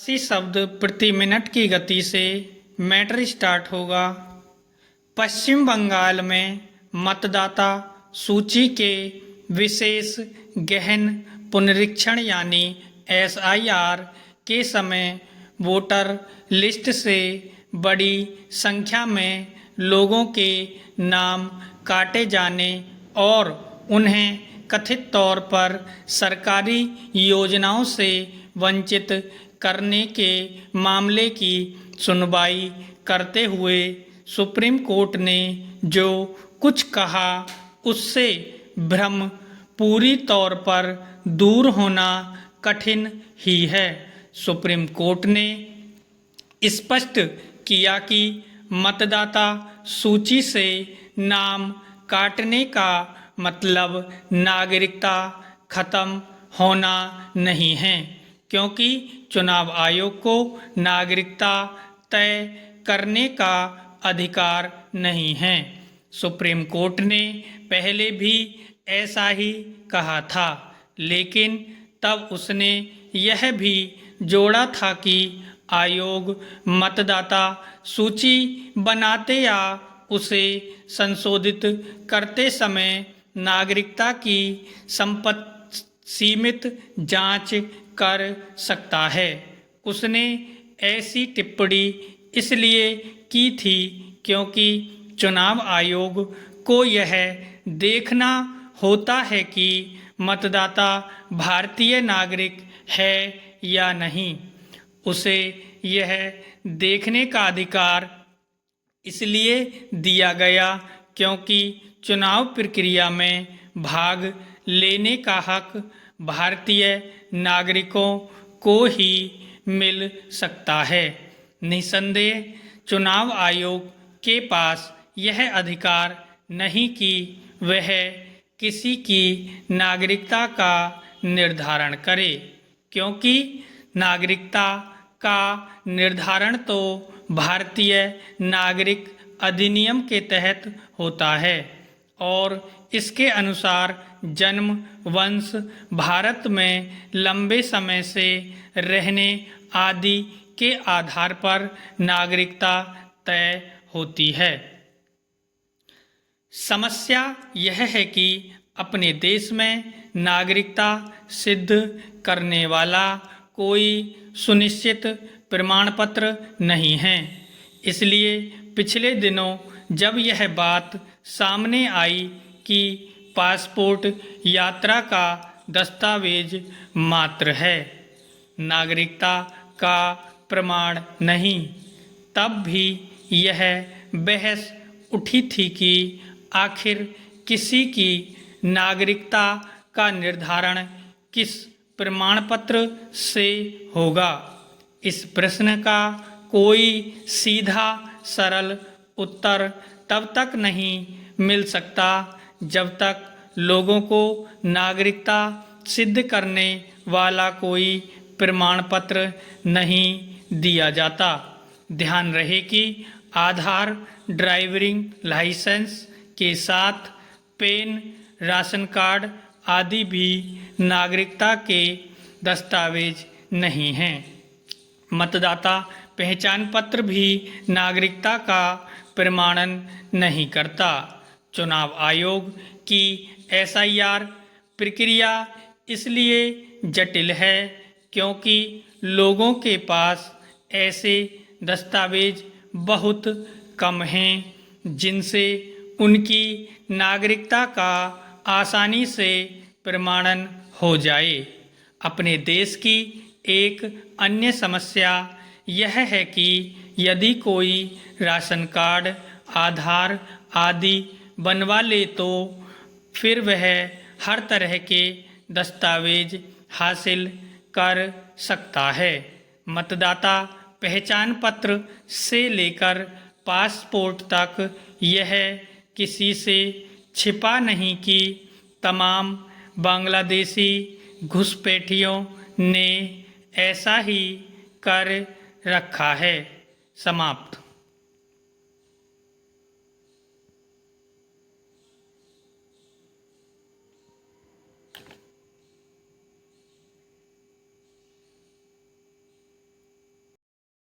80 शब्द प्रति मिनट की गति से मैटर स्टार्ट होगा। पश्चिम बंगाल में मतदाता सूची के विशेष गहन पुनरीक्षण यानी SIR के समय वोटर लिस्ट से बड़ी संख्या में लोगों के नाम काटे जाने और उन्हें कथित तौर पर सरकारी योजनाओं से वंचित करने के मामले की सुनवाई करते हुए सुप्रीम कोर्ट ने जो कुछ कहा उससे भ्रम पूरी तौर पर दूर होना कठिन ही है। सुप्रीम कोर्ट ने स्पष्ट किया कि मतदाता सूची से नाम काटने का मतलब नागरिकता खत्म होना नहीं है, क्योंकि चुनाव आयोग को नागरिकता तय करने का अधिकार नहीं है। सुप्रीम कोर्ट ने पहले भी ऐसा ही कहा था, लेकिन तब उसने यह भी जोड़ा था कि आयोग मतदाता सूची बनाते या उसे संशोधित करते समय नागरिकता की सीमित जांच कर सकता है। उसने ऐसी टिप्पणी इसलिए की थी क्योंकि चुनाव आयोग को यह देखना होता है कि मतदाता भारतीय नागरिक है या नहीं। उसे यह देखने का अधिकार इसलिए दिया गया क्योंकि चुनाव प्रक्रिया में भाग लेने का हक भारतीय नागरिकों को ही मिल सकता है। निसंदेह चुनाव आयोग के पास यह अधिकार नहीं कि वह किसी की नागरिकता का निर्धारण करे, क्योंकि नागरिकता का निर्धारण तो भारतीय नागरिक अधिनियम के तहत होता है और इसके अनुसार जन्म, वंश, भारत में लंबे समय से रहने आदि के आधार पर नागरिकता तय होती है। समस्या यह है कि अपने देश में नागरिकता सिद्ध करने वाला कोई सुनिश्चित प्रमाण पत्र नहीं है। इसलिए पिछले दिनों जब यह बात सामने आई कि पासपोर्ट यात्रा का दस्तावेज मात्र है, नागरिकता का प्रमाण नहीं, तब भी यह बहस उठी थी कि आखिर किसी की नागरिकता का निर्धारण किस प्रमाण पत्र से होगा। इस प्रश्न का कोई सीधा सरल उत्तर तब तक नहीं मिल सकता जब तक लोगों को नागरिकता सिद्ध करने वाला कोई प्रमाण पत्र नहीं दिया जाता। ध्यान रहे कि आधार, ड्राइविंग लाइसेंस के साथ पैन, राशन कार्ड आदि भी नागरिकता के दस्तावेज नहीं हैं। मतदाता पहचान पत्र भी नागरिकता का प्रमाणन नहीं करता। चुनाव आयोग की SIR प्रक्रिया इसलिए जटिल है क्योंकि लोगों के पास ऐसे दस्तावेज बहुत कम हैं जिनसे उनकी नागरिकता का आसानी से प्रमाणन हो जाए। अपने देश की एक अन्य समस्या यह है कि यदि कोई राशन कार्ड, आधार आदि बनवा ले तो फिर वह हर तरह के दस्तावेज हासिल कर सकता है। मतदाता पहचान पत्र से लेकर पासपोर्ट तक यह किसी से छिपा नहीं कि तमाम बांग्लादेशी घुसपैठियों ने ऐसा ही कर रखा है। समाप्त।